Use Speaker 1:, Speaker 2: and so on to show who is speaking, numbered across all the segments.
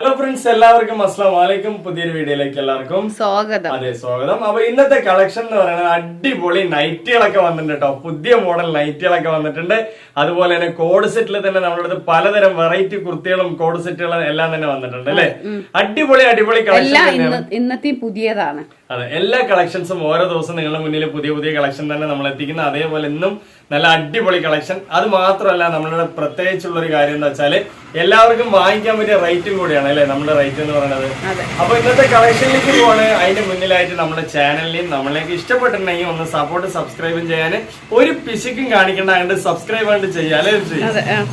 Speaker 1: Hello friends, എല്ലാവർക്കും അസ്സലാമു അലൈക്കും. പുതിയൊരു വീഡിയോയിലേക്ക് എല്ലാവർക്കും സ്വാഗതം. അതെ, സ്വാഗതം. അപ്പൊ ഇന്നത്തെ കളക്ഷൻ എന്ന് പറയുന്നത് അടിപൊളി നൈറ്റികളൊക്കെ വന്നിട്ടുണ്ട് കേട്ടോ. പുതിയ മോഡൽ നൈറ്റികളൊക്കെ വന്നിട്ടുണ്ട്. അതുപോലെ തന്നെ കോഡ് സെറ്റിൽ തന്നെ നമ്മുടെ അടുത്ത് പലതരം വെറൈറ്റി കുർത്തികളും കോഡ് സെറ്റുകളും എല്ലാം തന്നെ വന്നിട്ടുണ്ട് അല്ലെ. അടിപൊളി കളക്ഷൻ
Speaker 2: ഇന്നത്തെ പുതിയതാണ്.
Speaker 1: അതെ, എല്ലാ കളക്ഷൻസും ഓരോ ദിവസം നിങ്ങളുടെ മുന്നിൽ പുതിയ പുതിയ കളക്ഷൻ തന്നെ നമ്മൾ എത്തിക്കുന്നത്. അതേപോലെ ഇന്നും നല്ല അടിപൊളി കളക്ഷൻ. അത് മാത്രമല്ല, നമ്മളുടെ പ്രത്യേകിച്ചുള്ള ഒരു കാര്യം എന്താ വെച്ചാല് എല്ലാവർക്കും വാങ്ങിക്കാൻ പറ്റിയ റേറ്റും കൂടിയാണ് അല്ലെ നമ്മുടെ റേറ്റ് എന്ന് പറയുന്നത്. അപ്പൊ ഇന്നത്തെ കളക്ഷനിലേക്ക് പോവാണ്. അതിന്റെ മുന്നിലായിട്ട് നമ്മുടെ ചാനലിനെയും നമ്മളിലേക്ക് ഇഷ്ടപ്പെട്ടിട്ടുണ്ടെങ്കിൽ ഒന്ന് സബ്സ്ക്രൈബും ചെയ്യാൻ ഒരു പിശുക്കും കാണിക്കേണ്ട, സബ്സ്ക്രൈബ് ആയിട്ട് ചെയ്യാല്ലേ.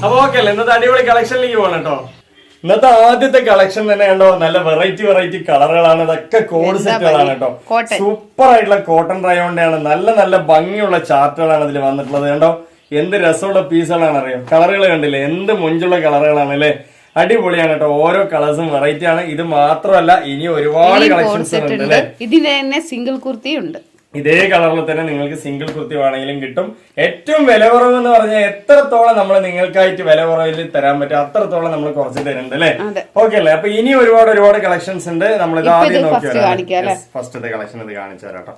Speaker 1: അപ്പൊ ഓക്കെ അല്ലേ, ഇന്നത്തെ അടിപൊളി കളക്ഷനിലേക്ക് പോകണം കേട്ടോ. ഇന്നത്തെ ആദ്യത്തെ കളക്ഷൻ തന്നെ കണ്ടോ, നല്ല വെറൈറ്റി കളറുകളാണ്. ഇതൊക്കെ കോഡ് സെറ്റുകളാണ് കേട്ടോ. സൂപ്പർ ആയിട്ടുള്ള കോട്ടൺ റയോണിന്റെയാണ്. നല്ല ഭംഗിയുള്ള ചാർട്ടുകളാണ് ഇതിൽ വന്നിട്ടുള്ളത്. കണ്ടോ, എന്ത് രസമുള്ള പീസുകളാണ് അറിയാം. കളറുകൾ കണ്ടില്ലേ, എന്ത് മുഞ്ചുള്ള കളറുകളാണ് അല്ലെ. അടിപൊളിയാണ് കേട്ടോ. ഓരോ കളേഴ്സും വെറൈറ്റി ആണ്. ഇത് മാത്രമല്ല, ഇനി ഒരുപാട് കളക്ഷൻസ് ഉണ്ട് അല്ലെ.
Speaker 2: ഇതിന്റെ തന്നെ സിംഗിൾ കുർത്തി ഉണ്ട്.
Speaker 1: ഇതേ കളറിൽ തന്നെ നിങ്ങൾക്ക് സിംഗിൾ കുർത്തി വേണമെങ്കിലും കിട്ടും. ഏറ്റവും വില കുറവ് എന്ന് പറഞ്ഞാൽ എത്രത്തോളം നമ്മൾ നിങ്ങൾക്കായിട്ട് വില കുറവിൽ തരാൻ പറ്റും അത്രത്തോളം നമ്മൾ കുറച്ച് തരുന്നുണ്ട് അല്ലെ. ഓക്കെ അല്ലേ. അപ്പൊ ഇനി ഒരുപാട് കളക്ഷൻസ് ഉണ്ട്. നമ്മൾ ഇത് ആദ്യം നോക്കിയാൽ ഫസ്റ്റത്തെ കളക്ഷൻ ഇത് കാണിച്ചു തരാം കേട്ടോ.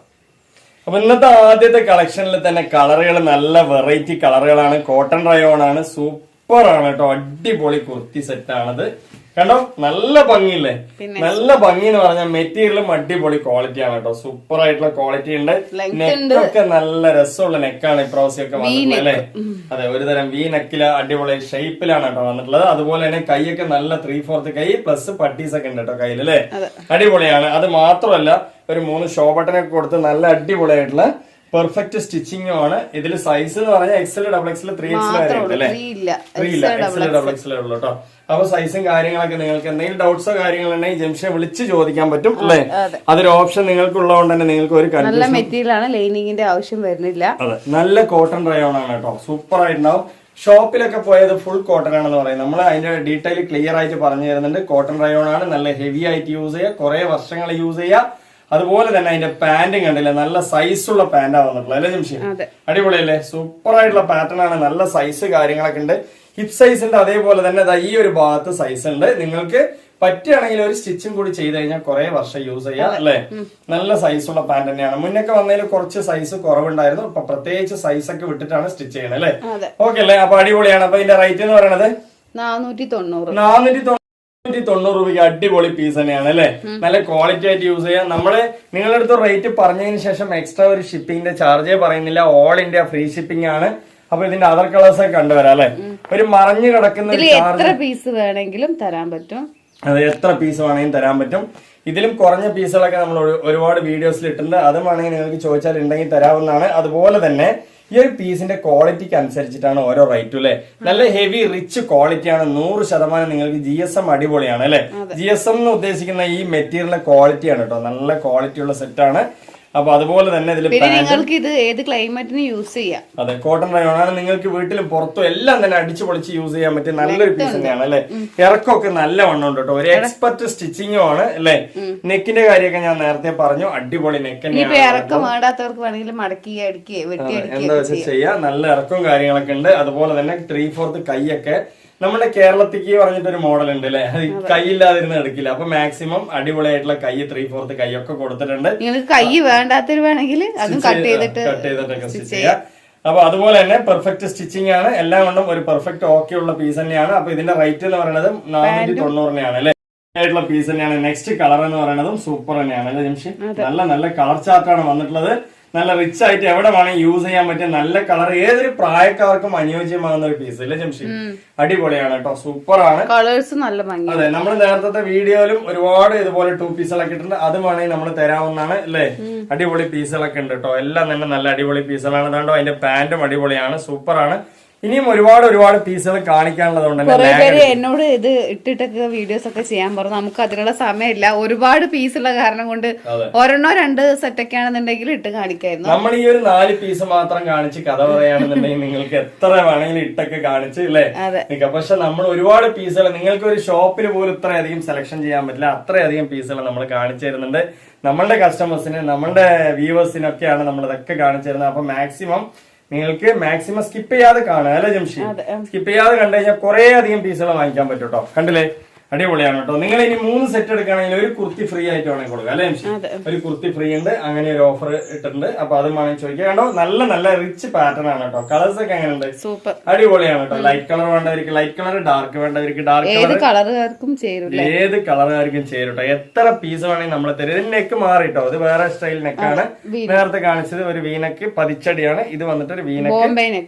Speaker 1: അപ്പൊ ഇന്നത്തെ ആദ്യത്തെ കളക്ഷനിൽ തന്നെ കളറുകൾ നല്ല വെറൈറ്റി കളറുകളാണ്. കോട്ടൺ റയോൺ ആണ്. സൂപ്പർ ആണ് കേട്ടോ. അടിപൊളി കുർത്തി സെറ്റ് ആണത്. കണ്ടോ, നല്ല ഭംഗിയില്ലേ. നല്ല ഭംഗി എന്ന് പറഞ്ഞാൽ മെറ്റീരിയലും അടിപൊളി ക്വാളിറ്റി ആണ് കേട്ടോ. സൂപ്പർ ആയിട്ടുള്ള ക്വാളിറ്റി ഉണ്ട്. നെക്കൊക്കെ നല്ല രസമുള്ള നെക്കാണ് ഇപ്രാവശ്യമൊക്കെ വന്നിട്ടുള്ളത് അല്ലെ. അതെ, ഒരു തരം വി നെക്കില് അടിപൊളി ഷേപ്പിലാണ് കേട്ടോ വന്നിട്ടുള്ളത്. അതുപോലെ തന്നെ കൈയൊക്കെ നല്ല 3/4 കൈ പ്ലസ് പട്ടീസ് ഒക്കെ ഉണ്ട് കേട്ടോ കയ്യിൽ അല്ലെ. അടിപൊളിയാണ്. അത് മാത്രമല്ല, ഒരു 3 ഷോ ബട്ടനൊക്കെ കൊടുത്ത് നല്ല അടിപൊളിയായിട്ടുള്ള പെർഫെക്റ്റ് സ്റ്റിച്ചിങ്ങും ആണ്. ഇതിൽ സൈസ് എന്ന് പറഞ്ഞാൽ XL, XXL, 3XL വരെ ഉണ്ട് അല്ലെ. 3 ഇല്ല, XL, XXL ഉള്ളു കേട്ടോ. അപ്പൊ സൈസും കാര്യങ്ങളൊക്കെ നിങ്ങൾക്ക് എന്തെങ്കിലും ഡൗട്ട്സോ കാര്യങ്ങളുണ്ടെങ്കിൽ ജംഷനെ വിളിച്ച് ചോദിക്കാൻ പറ്റും അല്ലെ. അതൊരു ഓപ്ഷൻ നിങ്ങൾക്ക് ഉള്ളതുകൊണ്ട് തന്നെ നിങ്ങൾക്ക് ഒരു
Speaker 2: നല്ല മെറ്റീരിയൽ ആണ്, ലൈനിങ്ങിന്റെ ആവശ്യം വരുന്നില്ല.
Speaker 1: അതെ, നല്ല കോട്ടൺ റയോൺ ആണ് കേട്ടോ. സൂപ്പർ ആയിട്ടുണ്ടാവും. ഷോപ്പിലൊക്കെ പോയത് ഫുൾ കോട്ടൺ ആണെന്ന് പറയും. നമ്മൾ അതിന്റെ ഡീറ്റെയിൽ ക്ലിയർ ആയിട്ട് പറഞ്ഞു തരുന്നുണ്ട്. കോട്ടൺ റയോൺ ആണ്. നല്ല ഹെവി ആയിട്ട് യൂസ് ചെയ്യുക, കുറെ വർഷങ്ങൾ യൂസ് ചെയ്യുക. അതുപോലെ തന്നെ അതിന്റെ പാന്റും കണ്ടില്ലേ, നല്ല സൈസുള്ള പാന്റാ വന്നിട്ടുള്ളത് അല്ലെ ജംഷി. അടിപൊളിയല്ലേ, സൂപ്പർ ആയിട്ടുള്ള പാറ്റേൺ ആണ്. നല്ല സൈസ് കാര്യങ്ങളൊക്കെ ഉണ്ട്. ഹിപ്പ് സൈസ് ഉണ്ട്. അതേപോലെ തന്നെ ഈ ഒരു ഭാഗത്ത് സൈസ് ഉണ്ട്. നിങ്ങൾക്ക് പറ്റുകയാണെങ്കിൽ ഒരു സ്റ്റിച്ചും കൂടി ചെയ്ത് കഴിഞ്ഞാൽ കുറെ വർഷം യൂസ് ചെയ്യാം അല്ലെ. നല്ല സൈസുള്ള പാന്റ് തന്നെയാണ്. മുന്നൊക്കെ വന്നതിൽ കുറച്ച് സൈസ് കുറവുണ്ടായിരുന്നു. ഇപ്പൊ പ്രത്യേകിച്ച് സൈസ് ഒക്കെ വിട്ടിട്ടാണ് സ്റ്റിച്ച് ചെയ്യണത് അല്ലെ. ഓക്കെ അല്ലേ. അപ്പൊ അടിപൊളിയാണ്. അപ്പൊ ഇതിന്റെ റേറ്റ് എന്ന് പറയുന്നത് 490 രൂപയ്ക്ക് അടിപൊളി പീസ് തന്നെയാണ് അല്ലെ. നല്ല ക്വാളിറ്റി ആയിട്ട് യൂസ് ചെയ്യാം. നിങ്ങളുടെ അടുത്ത് റേറ്റ് പറഞ്ഞതിന് ശേഷം എക്സ്ട്രാ ഒരു ഷിപ്പിംഗിന്റെ ചാർജേ പറയുന്നില്ല. ഓൾ ഇന്ത്യ ഫ്രീ ഷിപ്പിംഗ് ആണ്. അപ്പൊ ഇതിന്റെ അതർ കളേഴ്സ് ഒക്കെ കണ്ടുവരാം അല്ലെ. ഒരു മറഞ്ഞു കിടക്കുന്ന
Speaker 2: എത്ര പീസ് വേണമെങ്കിലും തരാൻ പറ്റും.
Speaker 1: അതെ, എത്ര പീസ് വേണമെങ്കിലും തരാൻ പറ്റും. ഇതിലും കുറഞ്ഞ പീസുകളൊക്കെ നമ്മൾ ഒരുപാട് വീഡിയോസിൽ ഇട്ടിട്ടുണ്ട്. അതും വേണമെങ്കിൽ നിങ്ങൾക്ക് ചോദിച്ചാൽ ഉണ്ടെങ്കിൽ തരാവുന്നതാണ്. അതുപോലെ തന്നെ ഈ ഒരു പീസിന്റെ ക്വാളിറ്റിക്ക് അനുസരിച്ചിട്ടാണ് ഓരോ റേറ്റും അല്ലെ. നല്ല ഹെവി റിച്ച് ക്വാളിറ്റിയാണ്. 100% നിങ്ങൾക്ക് GSM അടിപൊളിയാണ് അല്ലെ. GSM എന്ന് ഉദ്ദേശിക്കുന്ന ഈ മെറ്റീരിയലിന്റെ ക്വാളിറ്റിയാണ് കേട്ടോ. നല്ല ക്വാളിറ്റി ഉള്ള സെറ്റാണ്. അപ്പൊ അതുപോലെ തന്നെ ഇതിൽ
Speaker 2: നിങ്ങൾക്ക് ഇത് ഏത് ക്ലൈമറ്റിന് യൂസ് ചെയ്യാം.
Speaker 1: അതെ, കോട്ടൺ റയോൺ ആണ്. നിങ്ങൾക്ക് വീട്ടിലും പുറത്തും എല്ലാം തന്നെ അടിച്ചു പൊളിച്ച് യൂസ് ചെയ്യാൻ പറ്റിയ നല്ലൊരു പീസ് തന്നെയാണ് അല്ലെ. ഇറക്കമൊക്കെ നല്ല വണ്ണം ഉണ്ട് കേട്ടോ. ഒരു എക്സ്പെർട്ട് സ്റ്റിച്ചിങ്ങും ആണ് അല്ലെ. നെക്കിന്റെ കാര്യമൊക്കെ ഞാൻ നേരത്തെ പറഞ്ഞു. അടിപൊളി നെക്ക് തന്നെയാണ്.
Speaker 2: ഇറക്കം വേണ്ടാത്തവർക്ക് വേണമെങ്കിൽ മടക്കി
Speaker 1: എന്താ വെച്ചാൽ ചെയ്യാം. നല്ല ഇറക്കവും കാര്യങ്ങളൊക്കെ ഉണ്ട്. അതുപോലെ തന്നെ 3/4 കൈയൊക്കെ നമ്മുടെ കേരളത്തിക്ക് പറഞ്ഞിട്ടൊരു മോഡൽ ഉണ്ട് അല്ലെ. അത് കൈയില്ലാതിരുന്ന് എടുക്കില്ല. അപ്പൊ മാക്സിമം അടിപൊളിയായിട്ടുള്ള കൈ 3/4 കൈയൊക്കെ കൊടുത്തിട്ടുണ്ട്.
Speaker 2: നിങ്ങൾക്ക് കൈ വേണ്ടാത്തവർ വേണമെങ്കിൽ കട്ട്
Speaker 1: ചെയ്തിട്ടൊക്കെ സ്റ്റിച്ച് ചെയ്യാം. അപ്പൊ അതുപോലെ തന്നെ പെർഫെക്റ്റ് സ്റ്റിച്ചിങ് ആണ്. എല്ലാം കൊണ്ടും ഒരു പെർഫെക്റ്റ് ഓക്കെ ഉള്ള പീസ് തന്നെയാണ്. അപ്പൊ ഇതിന്റെ റേറ്റ് എന്ന് പറയുന്നത് 490 അല്ലെ. ആയിട്ടുള്ള പീസ് തന്നെയാണ്. നെക്സ്റ്റ് കളർ എന്ന് പറയുന്നതും സൂപ്പർ തന്നെയാണ് അല്ലെ ജംഷി. നല്ല കളർ ചാർട്ടാണ് വന്നിട്ടുള്ളത്. നല്ല റിച്ച് ആയിട്ട് എവിടെ വേണമെങ്കിൽ യൂസ് ചെയ്യാൻ പറ്റിയ നല്ല കളർ, ഏതൊരു പ്രായക്കാർക്കും അനുയോജ്യമാകുന്ന ഒരു പീസ് അല്ലേ ജംഷി. അടിപൊളിയാണ് കേട്ടോ. സൂപ്പർ ആണ്.
Speaker 2: കളേഴ്സ് നല്ല ഭംഗി.
Speaker 1: അതെ, നമ്മൾ നേരത്തെ വീഡിയോയിലും ഒരുപാട് ഇതുപോലെ 2 പീസുകളൊക്കെ ഇട്ടുണ്ട്. അത് വേണമെങ്കിൽ നമ്മൾ തരാവുന്നതാണ് അല്ലേ. അടിപൊളി പീസുകളൊക്കെ ഉണ്ട് കേട്ടോ. എല്ലാം തന്നെ നല്ല അടിപൊളി പീസുകളാണ്. അതുകൊണ്ടോ അതിന്റെ പാന്റും അടിപൊളിയാണ്. സൂപ്പർ ആണ്. ഇനിയും ഒരുപാട് പീസുകൾ കാണിക്കാനുള്ളതുകൊണ്ട്
Speaker 2: എന്നോട് ഇത് ഇട്ടിട്ടൊക്കെ വീഡിയോസ് ഒക്കെ ചെയ്യാൻ പറഞ്ഞു. നമുക്ക് അതിനുള്ള സമയമില്ല. ഒരുപാട് പീസുള്ള കാരണം കൊണ്ട് 1-2 സെറ്റൊക്കെ ആണെന്നുണ്ടെങ്കിൽ ഇട്ട് കാണിക്കായിരുന്നു.
Speaker 1: നമ്മൾ ഈ ഒരു 4 പീസ് മാത്രം കാണിച്ച് കഥ പറയുകയാണെന്നുണ്ടെങ്കിൽ നിങ്ങൾക്ക് എത്ര വേണമെങ്കിലും ഇട്ടൊക്കെ കാണിച്ച് അല്ലേ. പക്ഷെ നമ്മൾ ഒരുപാട് പീസുകൾ നിങ്ങൾക്ക് ഒരു ഷോപ്പിൽ പോലും ഇത്രയധികം സെലക്ഷൻ ചെയ്യാൻ പറ്റില്ല. അത്രയധികം പീസുകൾ നമ്മൾ കാണിച്ചു തരുന്നുണ്ട്. നമ്മളുടെ കസ്റ്റമേഴ്സിന്, നമ്മളുടെ വ്യൂവേഴ്സിനൊക്കെയാണ് നമ്മൾ ഇതൊക്കെ കാണിച്ചു തരുന്നത്. അപ്പൊ നിങ്ങൾക്ക് മാക്സിമം സ്കിപ്പ് ചെയ്യാതെ കാണുക അല്ലെ ജംഷി. സ്കിപ്പ് ചെയ്യാതെ കണ്ടു കഴിഞ്ഞാൽ കുറെ അധികം പീസുകൾ വാങ്ങിക്കാൻ പറ്റും കേട്ടോ. കണ്ടില്ലേ, അടിപൊളിയാണ് കേട്ടോ. നിങ്ങൾ ഇനി 3 സെറ്റ് എടുക്കുകയാണെങ്കിൽ ഒരു കുർത്തി ഫ്രീ ആയിട്ട് വേണമെങ്കിൽ കൊടുക്കാം അല്ലേ? ഒരു കുർത്തി ഫ്രീ ഉണ്ട്, അങ്ങനെ ഒരു ഓഫർ ഇട്ടിട്ടുണ്ട്. അപ്പൊ അതും വേണമെങ്കിൽ ചോദിക്കാം. കണ്ടോ, നല്ല നല്ല റിച്ച് പാറ്റേൺ ആണ് കേട്ടോ. കളേഴ്സ് ഒക്കെ എങ്ങനെയുണ്ട്?
Speaker 2: സൂപ്പർ,
Speaker 1: അടിപൊളിയാണ് കേട്ടോ. ലൈറ്റ് കളർ വേണ്ടവർക്ക് ലൈറ്റ് കളർ, ഡാർക്ക് വേണ്ടവർക്ക് ഡാർക്ക് കളർ,
Speaker 2: കളറുകാർക്കും ചേരും,
Speaker 1: ഏത് കളറുകാർക്കും ചേരും കേട്ടോ. എത്ര പീസ് വേണമെങ്കിൽ നമ്മൾ തരും. ഇതിന് നെക്ക് മാറി കേട്ടോ, ഇത് വേറെ സ്റ്റൈൽ നെക്കാണ്. നേരത്തെ കാണിച്ചത് ഒരു വീനക്ക് പതിച്ചടിയാണ്, ഇത് വന്നിട്ട് ഒരു വീനക്ക്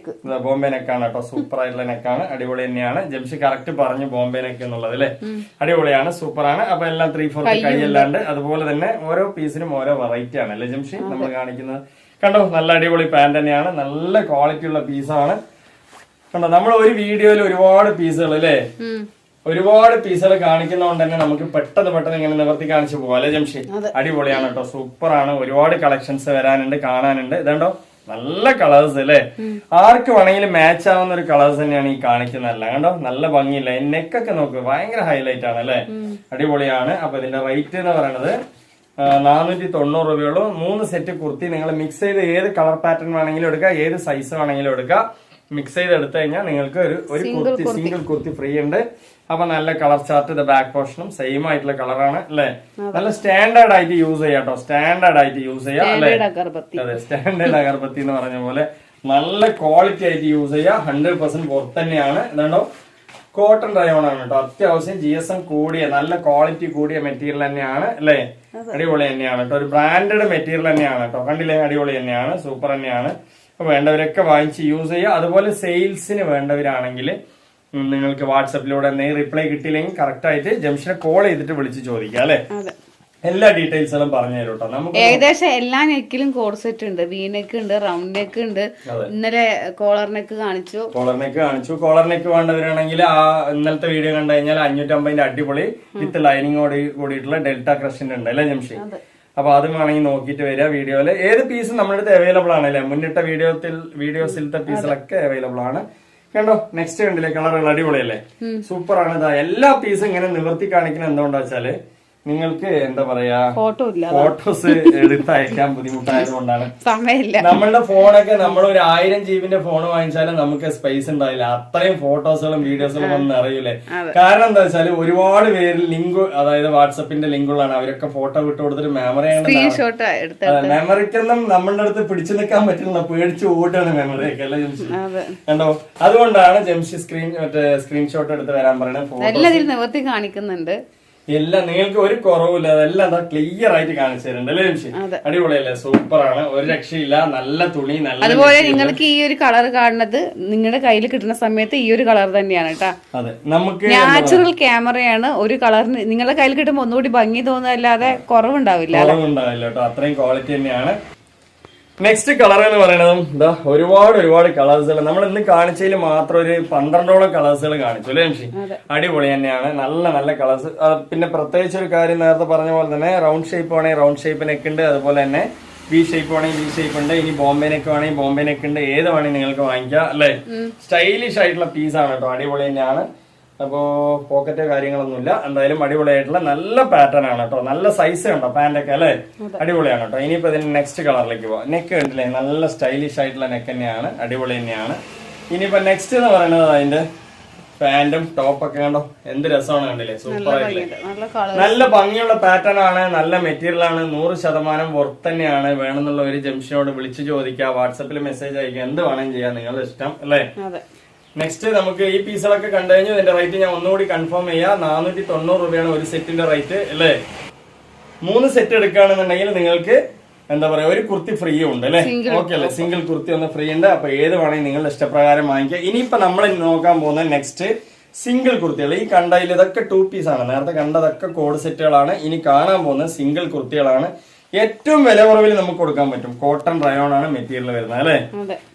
Speaker 1: ബോംബെ നെക്കാണ് കേട്ടോ. സൂപ്പർ ആയിട്ടുള്ള നെക്കാണ്, അടിപൊളി തന്നെയാണ്. ജംഷി കറക്റ്റ് പറഞ്ഞു ബോംബെ നെക്ക് എന്നുള്ളത് അല്ലേ? അടിപൊളിയാണ്, സൂപ്പറാണ്. അപ്പൊ എല്ലാം 3/4 കൈയല്ലാണ്ട് അതുപോലെ തന്നെ ഓരോ പീസിനും ഓരോ വെറൈറ്റി ആണ് അല്ലേ ജംഷി നമ്മൾ കാണിക്കുന്നത്? കണ്ടോ, നല്ല അടിപൊളി പാന്റ് തന്നെയാണ്, നല്ല ക്വാളിറ്റി ഉള്ള പീസാണ്. കണ്ടോ, നമ്മൾ ഒരു വീഡിയോയിൽ ഒരുപാട് പീസുകൾ അല്ലേ, ഒരുപാട് പീസുകൾ കാണിക്കുന്നതുകൊണ്ട് തന്നെ നമുക്ക് പെട്ടെന്ന് ഇങ്ങനെ നിവർത്തി കാണിച്ചു പോകാം അല്ലെ ജംഷി? അടിപൊളിയാണ് കേട്ടോ, സൂപ്പറാണ്. ഒരുപാട് കളക്ഷൻസ് വരാനുണ്ട്, കാണാനുണ്ട്. ഇതുണ്ടോ, നല്ല കളേഴ്സ് അല്ലേ? ആർക്ക് വേണമെങ്കിലും മാച്ച് ആവുന്ന ഒരു കളേഴ്സ് തന്നെയാണ് ഈ കാണിക്കുന്നതല്ല. കണ്ടോ, നല്ല ഭംഗിയില്ല. നെക്കൊക്കെ നോക്ക്, ഭയങ്കര ഹൈലൈറ്റ് ആണ് അല്ലെ? അടിപൊളിയാണ്. അപ്പൊ ഇതിന്റെ റേറ്റ് എന്ന് പറയുന്നത് 490 രൂപയുള്ളൂ. 3 സെറ്റ് കുർത്തി നിങ്ങൾ മിക്സ് ചെയ്ത് ഏത് കളർ പാറ്റേൺ വേണമെങ്കിലും എടുക്കുക, ഏത് സൈസ് വേണമെങ്കിലും എടുക്കുക. മിക്സ് ചെയ്ത് എടുത്തു കഴിഞ്ഞാൽ നിങ്ങൾക്ക് ഒരു കുർത്തി, സിംഗിൾ കുർത്തി ഫ്രീ ഉണ്ട്. അപ്പൊ നല്ല കളർ ചാർട്ട്, ഇത് ബാക്ക് പോർഷനും സെയിം ആയിട്ടുള്ള കളറാണ് അല്ലെ? നല്ല സ്റ്റാൻഡേർഡ് ആയിട്ട് യൂസ് ചെയ്യാം കേട്ടോ, സ്റ്റാൻഡേർഡ് ആയിട്ട് യൂസ് ചെയ്യാം അല്ലെ? അതെ, സ്റ്റാൻഡേർഡ് അഗർബത്തി എന്ന് പറഞ്ഞ പോലെ നല്ല ക്വാളിറ്റി ആയിട്ട് യൂസ് ചെയ്യാം. 100% പുറത്ത് തന്നെയാണ്. ഇതാണ്ടോ, കോട്ടൺ റയോൺ ആണ് കേട്ടോ. അത്യാവശ്യം GSM കൂടിയ നല്ല ക്വാളിറ്റി കൂടിയ മെറ്റീരിയൽ തന്നെയാണ് അല്ലെ? അടിപൊളി തന്നെയാണ് കേട്ടോ, ഒരു ബ്രാൻഡഡ് മെറ്റീരിയൽ തന്നെയാണ് കേട്ടോ. കണ്ടില്ലേ, അടിപൊളി തന്നെയാണ്, സൂപ്പർ തന്നെയാണ്. അപ്പൊ വേണ്ടവരൊക്കെ വാങ്ങിച്ച് യൂസ് ചെയ്യുക. അതുപോലെ സെയിൽസിന് വേണ്ടവരാണെങ്കിൽ നിങ്ങൾക്ക് വാട്സപ്പിലൂടെ എന്തെങ്കിലും റിപ്ലൈ കിട്ടിയില്ലെങ്കിൽ കറക്റ്റ് ആയിട്ട് ജംഷനെ കോൾ ചെയ്തിട്ട് വിളിച്ച് ചോദിക്കാം അല്ലെ? എല്ലാ ഡീറ്റെയിൽസുകളും പറഞ്ഞു തരും കേട്ടോ. നമുക്ക്
Speaker 2: ഏകദേശം എല്ലാ നെക്കിലും കോഡ് സെറ്റ് ഉണ്ട്, വി നെക്ക് ഉണ്ട്, റൗണ്ട് നെക്ക് ഉണ്ട്. ഇന്നലെ കോളർ നെക്ക് കാണിച്ചു.
Speaker 1: കോളർ നെക്ക് വേണ്ടവരാണെങ്കിൽ ആ ഇന്നലത്തെ വീഡിയോ കണ്ടു കഴിഞ്ഞാൽ 550 അടിപൊളി വിത്ത് ലൈനിങ്ങോട് കൂടിയിട്ടുള്ള ഡെൽറ്റ ക്രഷിന്റെ ഉണ്ട് അല്ലെ ജംഷി? അപ്പൊ അത് വേണമെങ്കിൽ നോക്കിയിട്ട് വരിക. വീഡിയോയില് ഏത് പീസും നമ്മുടെ അടുത്ത് അവൈലബിൾ ആണ് അല്ലെ? മുന്നിട്ട വീഡിയോസിലത്തെ പീസുകളൊക്കെ അവൈലബിൾ ആണ്. കണ്ടോ, നെക്സ്റ്റ് കണ്ടില്ലേ, കളറുകൾ അടിപൊളിയല്ലേ, സൂപ്പർ ആണ്. ഇതാ എല്ലാ പീസും ഇങ്ങനെ നിവർത്തി കാണിക്കുന്നത് എന്തുകൊണ്ടാ വെച്ചാല് നിങ്ങൾക്ക് എന്താ പറയാ, ഫോട്ടോസ് എടുത്ത് അയക്കാൻ ബുദ്ധിമുട്ടായത് കൊണ്ടാണ്.
Speaker 2: സമയമില്ല.
Speaker 1: നമ്മളുടെ ഫോണൊക്കെ നമ്മൾ ഒരു 1000 GB ഫോൺ വാങ്ങിച്ചാലും നമുക്ക് സ്പേസ് ഉണ്ടാവില്ല. അത്രയും ഫോട്ടോസുകളും വീഡിയോസുകളും ഒന്നും അറിയില്ലേ. കാരണം എന്താ വെച്ചാല് ഒരുപാട് പേര് ലിങ്ക്, അതായത് വാട്സപ്പിന്റെ ലിങ്കുകളാണ്, അവരൊക്കെ ഫോട്ടോ വിട്ടു കൊടുത്തിട്ട് മെമ്മറിക്കൊന്നും നമ്മളുടെ അടുത്ത് പിടിച്ചു നിൽക്കാൻ പറ്റുന്ന, പേടിച്ച് ഓടാണ് മെമ്മറിയൊക്കെ അല്ലെ ജംഷി? കണ്ടോ, അതുകൊണ്ടാണ് ജംഷി സ്ക്രീൻഷോട്ട് എടുത്ത് വരാൻ പറയുന്നത്.
Speaker 2: നിവർത്തി കാണിക്കുന്നുണ്ട്
Speaker 1: എല്ലാം, നിങ്ങൾക്ക് ഒരു കുറവില്ല, അതെല്ലാം ക്ലിയർ ആയിട്ട് കാണിച്ചു തരുന്നുണ്ട് അല്ലേ ജംഷി? അടിപൊളിയല്ലേ, സൂപ്പർ ആണ്, ഒരു രക്ഷയില്ല. നല്ല തുണി, നല്ല.
Speaker 2: അതുപോലെ നിങ്ങൾക്ക് ഈ ഒരു കളർ കാണുന്നത് നിങ്ങളുടെ കയ്യിൽ കിട്ടുന്ന സമയത്ത് ഈ ഒരു കളർ തന്നെയാണ് കേട്ടോ.
Speaker 1: അതെ, നമുക്ക്
Speaker 2: നാച്ചുറൽ ക്യാമറയാണ്. ഒരു കളറിന് നിങ്ങളുടെ കയ്യിൽ കിട്ടുമ്പോൾ ഒന്നുകൂടി ഭംഗി തോന്നുന്നല്ലാതെ കുറവുണ്ടാവില്ല
Speaker 1: കേട്ടോ, അത്രയും ക്വാളിറ്റി തന്നെയാണ്. നെക്സ്റ്റ് കളർ എന്ന് പറയുന്നതും ഇതാ ഒരുപാട് കളേഴ്സുകൾ നമ്മൾ ഇന്ന് കാണിച്ചതിൽ മാത്രം ഒരു 12ഓളം കളേഴ്സുകൾ കാണിച്ചു അല്ലേ ജംഷി? അടിപൊളി തന്നെയാണ്, നല്ല നല്ല കളേഴ്സ്. പിന്നെ പ്രത്യേകിച്ച് ഒരു കാര്യം, നേരത്തെ പറഞ്ഞ പോലെ തന്നെ റൗണ്ട് ഷേപ്പ് ആണെങ്കിൽ റൗണ്ട് ഷേപ്പ് നെക്ക് ഉണ്ട്, അതുപോലെ തന്നെ വി ഷേപ്പ് ആണെങ്കിൽ വി ഷേപ്പ് ഉണ്ട്. ഇനി ബോംബെ നെക്ക് ആണെങ്കിൽ ബോംബെ നെക്ക് ഉണ്ട്. ഏത് വേണമെങ്കിൽ നിങ്ങൾക്ക് വാങ്ങിക്കാം അല്ലെ? സ്റ്റൈലിഷ് ആയിട്ടുള്ള പീസാണ് കേട്ടോ, അടിപൊളി തന്നെയാണ്. അപ്പോ പോക്കറ്റോ കാര്യങ്ങളൊന്നുമില്ല. എന്തായാലും അടിപൊളിയായിട്ടുള്ള നല്ല പാറ്റേൺ ആണ് കേട്ടോ. നല്ല സൈസ് കണ്ടോ പാന്റൊക്കെ അല്ലെ? അടിപൊളിയാണ് കേട്ടോ. ഇനിയിപ്പോ ഇതിന് നെക്സ്റ്റ് കളറിലേക്ക് പോവാം. നെക്ക് കണ്ടില്ലേ, നല്ല സ്റ്റൈലിഷ് ആയിട്ടുള്ള നെക്ക് തന്നെയാണ്, അടിപൊളി തന്നെയാണ്. ഇനിയിപ്പോ നെക്സ്റ്റ് എന്ന് പറയുന്നത് അതിന്റെ പാന്റും ടോപ്പൊക്കെ കണ്ടോ, എന്ത് രസമാണ് കണ്ടില്ലേ, സൂപ്പർ ആയിട്ടില്ലേ, നല്ല ഭംഗിയുള്ള പാറ്റേൺ ആണ്, നല്ല മെറ്റീരിയൽ ആണ്, 100% വർത്ത് തന്നെയാണ്. വേണമെന്നുള്ള ഒരു ജംഷനോട് വിളിച്ചു ചോദിക്കുക, വാട്സപ്പിൽ മെസ്സേജ് അയക്കുക, എന്ത് വേണമെങ്കിലും ചെയ്യാം, നിങ്ങളുടെ ഇഷ്ടം അല്ലേ? നെക്സ്റ്റ് നമുക്ക് ഈ പീസുകളൊക്കെ കണ്ടു കഴിഞ്ഞു. ഇതിന്റെ റേറ്റ് ഞാൻ ഒന്നുകൂടി കൺഫേം ചെയ്യാം. 490 രൂപയാണ് ഒരു സെറ്റിന്റെ റേറ്റ് അല്ലേ? 3 സെറ്റ് എടുക്കുകയാണെന്നുണ്ടെങ്കിൽ നിങ്ങൾക്ക് എന്താ പറയാ, ഒരു കുർത്തി ഫ്രീ ഉണ്ട് അല്ലെ? ഓക്കെ അല്ലെ? സിംഗിൾ കുർത്തി ഒന്ന് ഫ്രീ ഉണ്ട്. അപ്പൊ ഏത് വേണമെങ്കിൽ നിങ്ങളുടെ ഇഷ്ടപ്രകാരം വാങ്ങിക്കുക. ഇനിയിപ്പോ നമ്മൾ നോക്കാൻ പോകുന്ന നെക്സ്റ്റ് സിംഗിൾ കുർത്തികൾ. ഈ കണ്ടതിൽ ഇതൊക്കെ 2 പീസാണ്. നേരത്തെ കണ്ടതൊക്കെ കോഡ് സെറ്റുകളാണ്. ഇനി കാണാൻ പോകുന്ന സിംഗിൾ കുർത്തികളാണ്. ഏറ്റവും വില കുറവിൽ നമുക്ക് കൊടുക്കാൻ പറ്റും. കോട്ടൺ റയോൺ ആണ് മെറ്റീരിയൽ വരുന്നത് അല്ലെ?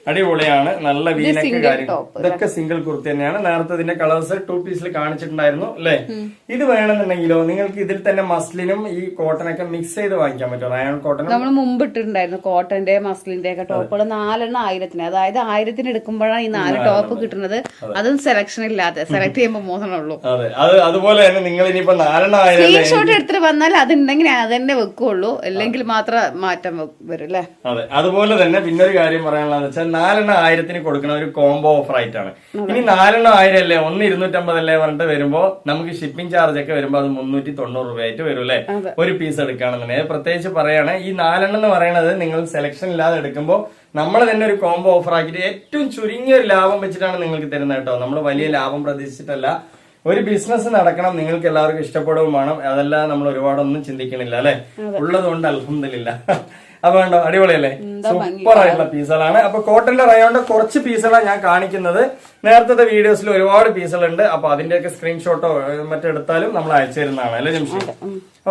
Speaker 1: അടിപൊളിയാണ്, നല്ല വീനൊക്കെ കാര്യങ്ങൾ. ഇതൊക്കെ സിംഗിൾ കുർത്തി തന്നെയാണ്. നേരത്തെ ഇതിന്റെ കളേഴ്സ് 2 പീസിൽ കാണിച്ചിട്ടുണ്ടായിരുന്നു അല്ലെ? ഇത് വേണമെന്നുണ്ടെങ്കിലോ നിങ്ങൾക്ക് ഇതിൽ തന്നെ മസ്ലിനും ഈ കോട്ടനൊക്കെ മിക്സ് ചെയ്ത് വാങ്ങിക്കാൻ പറ്റും. റയോൺ കോട്ടൺ
Speaker 2: നമ്മൾ മുമ്പ് ഇട്ടിട്ടുണ്ടായിരുന്നു. കോട്ടന്റെ മസ്ലിന്റെ ഒക്കെ ടോപ്പുകൾ 4 1000-ന്, അതായത് 1000-ന് എടുക്കുമ്പോഴാണ് ഈ 4 ടോപ്പ് കിട്ടുന്നത്. അതും സെലക്ഷൻ ഇല്ലാതെ, സെലക്ട് ചെയ്യുമ്പോൾ 3 ഉള്ളൂ.
Speaker 1: അതുപോലെ തന്നെ നിങ്ങൾ ഇനിയിപ്പോ 4
Speaker 2: സ്ക്രീൻഷോട്ട് എടുത്തിട്ട് വന്നാൽ അതുണ്ടെങ്കിൽ അത് തന്നെ വെക്കുള്ളൂ. അല്ലെങ്കിൽ എങ്കിൽ മാത്രം മാറ്റം വരും അല്ലേ?
Speaker 1: അതെ. അതുപോലെ തന്നെ പിന്നെ ഒരു കാര്യം പറയാനുള്ളതെന്ന് വെച്ചാൽ 4 1000 കൊടുക്കുന്ന ഒരു കോംബോ ഓഫർ ആയിട്ടാണ്. ഇനി 4 1000 അല്ലേ 1 250 അല്ലേ പറഞ്ഞിട്ട് വരുമ്പോ നമുക്ക് ഷിപ്പിംഗ് ചാർജ് ഒക്കെ വരുമ്പോ അത് 390 രൂപയായിട്ട് വരും അല്ലെ ഒരു പീസ് എടുക്കുകയാണെന്നുണ്ടെങ്കിൽ. പ്രത്യേകിച്ച് പറയാണ് ഈ 4 എന്ന് പറയുന്നത് നിങ്ങൾ സെലക്ഷൻ ഇല്ലാതെ എടുക്കുമ്പോൾ നമ്മൾ തന്നെ ഒരു കോംബോ ഓഫർ ആക്കിയിട്ട് ഏറ്റവും ചുരുങ്ങിയ ഒരു ലാഭം വെച്ചിട്ടാണ് നിങ്ങൾക്ക് തരുന്നത് കേട്ടോ. നമ്മൾ വലിയ ലാഭം പ്രതീക്ഷിച്ചിട്ടല്ല. ഒരു ബിസിനസ് നടക്കണം, നിങ്ങൾക്ക് എല്ലാവർക്കും ഇഷ്ടപ്പെടുകയും വേണം. അതെല്ലാം നമ്മൾ ഒരുപാടൊന്നും ചിന്തിക്കണില്ല അല്ലെ, ഉള്ളതുകൊണ്ട് അൽഹംദുലില്ലാ. അപ്പൊ കണ്ടോ അടിപൊളിയല്ലേ, സൂപ്പർ ആയിട്ടുള്ള പീസുകളാണ്. അപ്പൊ കോട്ടന്റെ റയോണിന്റെ കുറച്ച് പീസുകളാണ് ഞാൻ കാണിക്കുന്നത്. നേരത്തെ വീഡിയോസിൽ ഒരുപാട് പീസുകളുണ്ട്. അപ്പൊ അതിന്റെയൊക്കെ സ്ക്രീൻഷോട്ടോ മറ്റെടുത്താലും നമ്മൾ അയച്ചു തരുന്നതാണ് അല്ലെ ജംഷി?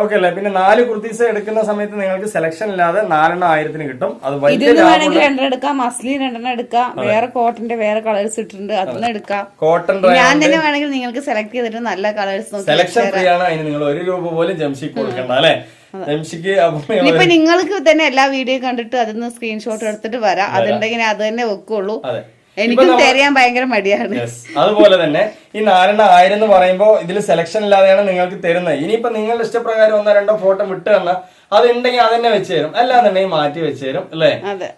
Speaker 1: ഓക്കെ അല്ലേ? പിന്നെ 4 കുർത്തീസ് എടുക്കുന്ന സമയത്ത് നിങ്ങൾക്ക് സെലക്ഷൻ ഇല്ലാതെ 4 1000 കിട്ടും. അത് വലിയ
Speaker 2: വേണമെങ്കിൽ 2 എടുക്കാം, മസ്ലിൻ 2 എടുക്കാം, വേറെ കോട്ടന്റെ വേറെ കളേഴ്സ് ഇട്ടിട്ടുണ്ട് അതിന് എടുക്കാം.
Speaker 1: കോട്ടൺ
Speaker 2: ഞാൻ തന്നെ വേണമെങ്കിൽ നിങ്ങൾക്ക് സെലക്ട് ചെയ്തിട്ട് നല്ല കളേഴ്സ്
Speaker 1: സെലക്ഷൻ ഫ്രീ ആണ്. അതിന് നിങ്ങൾ 1 രൂപ പോലും ജംഷിക്ക് കൊടുക്കണ്ട അല്ലെ? ജംഷിക്ക്
Speaker 2: ഇപ്പൊ നിങ്ങൾക്ക് തന്നെ എല്ലാ വീഡിയോ കണ്ടിട്ട് അതിന്ന് സ്ക്രീൻഷോട്ട് എടുത്തിട്ട് വരാം. അതുണ്ടെങ്കിൽ അത് തന്നെ വെക്കുള്ളൂ. എനിക്കും തരാൻ ഭയങ്കര മടിയാണ്.
Speaker 1: അതുപോലെ തന്നെ ഈ 4 1000 എന്ന് പറയുമ്പോൾ ഇതിൽ സെലക്ഷൻ ഇല്ലാതെയാണ് നിങ്ങൾക്ക് തരുന്നത്. ഇനിയിപ്പോ നിങ്ങളുടെ ഇഷ്ടപ്രകാരം 1 2 ഫോട്ടോ വിട്ട് തന്നാൽ അത് ഉണ്ടെങ്കിൽ അത് തന്നെ വെച്ച് തരും, അല്ലാന്നുണ്ടെങ്കിൽ മാറ്റി വെച്ച് തരും അല്ലേ?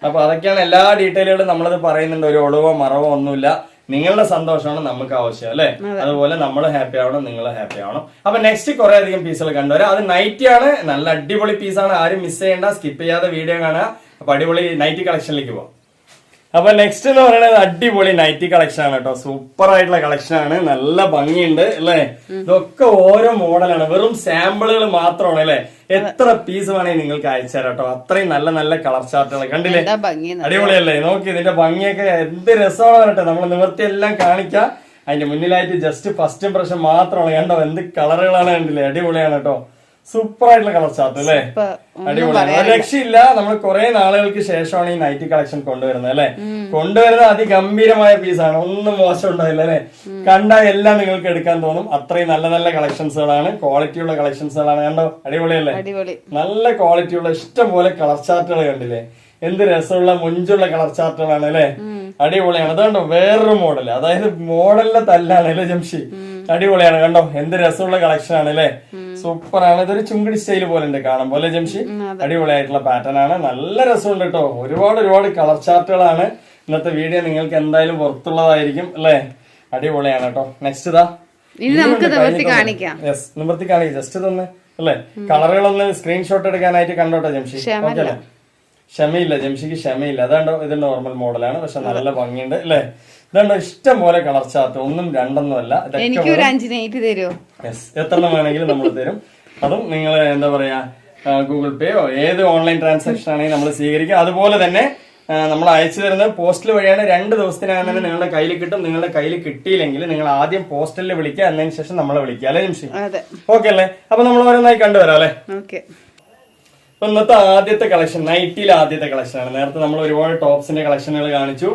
Speaker 1: അപ്പൊ അതൊക്കെയാണ് എല്ലാ ഡീറ്റെയിലുകളും നമ്മളത് പറയുന്നുണ്ട്. ഒരു ഒളിവോ മറവോ ഒന്നുമില്ല. നിങ്ങളുടെ സന്തോഷമാണ് നമുക്ക് ആവശ്യം അല്ലെ? അതുപോലെ നമ്മൾ ഹാപ്പി ആവണം, നിങ്ങൾ ഹാപ്പി ആവണം. അപ്പൊ നെക്സ്റ്റ് കുറെ അധികം പീസുകൾ കണ്ടുവരാം. അത് നൈറ്റി ആണ്, നല്ല അടിപൊളി പീസാണ്. ആരും മിസ് ചെയ്യേണ്ട, സ്കിപ്പ് ചെയ്യാതെ വീഡിയോ കാണുക. അപ്പൊ അടിപൊളി നൈറ്റി കളക്ഷനിലേക്ക് പോവാം. അപ്പൊ നെക്സ്റ്റ് എന്ന് പറയുന്നത് അടിപൊളി നൈറ്റി കളക്ഷൻ ആണ് കേട്ടോ. സൂപ്പർ ആയിട്ടുള്ള കളക്ഷൻ ആണ്, നല്ല ഭംഗിയുണ്ട് അല്ലെ? ഇതൊക്കെ ഓരോ മോഡലാണ്, വെറും സാമ്പിളുകൾ മാത്രമാണ് അല്ലെ? എത്ര പീസ് വേണമെങ്കിൽ നിങ്ങൾക്ക് അയച്ചു തരാം കേട്ടോ. അത്രയും നല്ല നല്ല കളർ ചാർട്ടുകൾ കണ്ടില്ലേ, അടിപൊളിയല്ലേ? നോക്കി ഇതിന്റെ ഭംഗിയൊക്കെ എന്ത് രസമാണ് പറയട്ടെ. നമ്മൾ നിവർത്തി എല്ലാം കാണിക്കാം. അതിന്റെ മുന്നിലായിട്ട് ജസ്റ്റ് ഫസ്റ്റ് ഇംപ്രഷൻ മാത്രമാണ്. കണ്ടോ എന്ത് കളറുകളാണ്, കണ്ടില്ലേ? അടിപൊളിയാണ് കേട്ടോ. സൂപ്പർ ആയിട്ടുള്ള കളർ ചാർട്ട് അല്ലേ? അടിപൊളിയാണ്, ഒരു രക്ഷയില്ല. നമ്മൾ കുറെ നാളുകൾക്ക് ശേഷമാണ് ഈ നൈറ്റി കളക്ഷൻ കൊണ്ടുവരുന്നത് അല്ലെ? കൊണ്ടുവരുന്നത് അതിഗംഭീരമായ പീസാണ്, ഒന്നും മോശം ഉണ്ടായില്ല അല്ലെ? കണ്ടാൽ എല്ലാം നിങ്ങൾക്ക് എടുക്കാൻ തോന്നും. അത്രയും നല്ല നല്ല കളക്ഷൻസുകളാണ്, ക്വാളിറ്റിയുള്ള കളക്ഷൻസുകളാണ്. കണ്ടോ അടിപൊളിയല്ലേ? നല്ല ക്വാളിറ്റിയുള്ള ഇഷ്ടം പോലെ കളർ ചാർട്ടുകൾ കണ്ടില്ലേ? എന്ത് രസമുള്ള മുഞ്ചുള്ള കളർ ചാർട്ടുകളാണ് അല്ലെ? അടിപൊളിയാണ്. അതുകൊണ്ടോ വേറൊരു മോഡൽ, അതായത് മോഡലിന്റെ തല്ലാണ് അല്ലെ ജംഷി? അടിപൊളിയാണ്, കണ്ടോ എന്ത് രസമുള്ള കളക്ഷൻ ആണ് അല്ലെ? സൂപ്പർ ആണ്. ഇതൊരു ചുങ്കിടി സ്റ്റൈൽ പോലെ ഉണ്ട് കാണുമ്പോൾ അല്ലെ ജംഷി? അടിപൊളിയായിട്ടുള്ള പാറ്റേൺ ആണ്, നല്ല രസമുണ്ട് കേട്ടോ. ഒരുപാട് കളർ ചാർട്ടുകളാണ്. ഇന്നത്തെ വീഡിയോ നിങ്ങൾക്ക് എന്തായാലും പുറത്തുള്ളതായിരിക്കും അല്ലെ? അടിപൊളിയാണ് കേട്ടോ. നെക്സ്റ്റ് ഇതാ നിവർത്തി കാണിക്കാം. ജസ്റ്റ് ഇതൊന്ന് അല്ലെ, കളറുകളൊന്ന് സ്ക്രീൻഷോട്ട് എടുക്കാനായിട്ട് കണ്ടോട്ടോ ജംഷി? ഓക്കെ അല്ലെ? ക്ഷമയില്ല ജംഷിക്ക്, ക്ഷമയില്ല. അതാണ്ടോ ഇത് നോർമൽ മോഡലാണ്, പക്ഷെ നല്ല ഭംഗിയുണ്ട് അല്ലെ? ഇതാണ്ടോ ഇഷ്ടം പോലെ കളർ ചാർട്ട്, 1 2 അല്ല. എത്രണ്ണം വേണമെങ്കിലും നമ്മൾ തരും. അതും നിങ്ങൾ എന്താ പറയാ ഗൂഗിൾ പേയോ ഏത് ഓൺലൈൻ ട്രാൻസാക്ഷൻ ആണെങ്കിൽ നമ്മൾ സ്വീകരിക്കും. അതുപോലെ തന്നെ നമ്മൾ അയച്ചു തരുന്നത് പോസ്റ്റൽ വഴിയാണ്. 2 ദിവസത്തിനകം തന്നെ നിങ്ങളുടെ കയ്യിൽ കിട്ടും. നിങ്ങളുടെ കയ്യിൽ കിട്ടിയില്ലെങ്കിൽ നിങ്ങൾ ആദ്യം പോസ്റ്റലിൽ വിളിക്കുക, അതിന് ശേഷം നമ്മളെ വിളിക്കുക അല്ലെ ജംഷി? ഓക്കെ അല്ലേ? അപ്പൊ നമ്മൾ ഓരോന്നായി കണ്ടുവരാം അല്ലെ? ഇന്നത്തെ ആദ്യത്തെ കളക്ഷൻ നൈറ്റിയിലെ ആദ്യത്തെ കളക്ഷനാണ്. നേരത്തെ നമ്മൾ ഒരുപാട് ടോപ്സിന്റെ കളക്ഷനുകൾ കാണിച്ചു,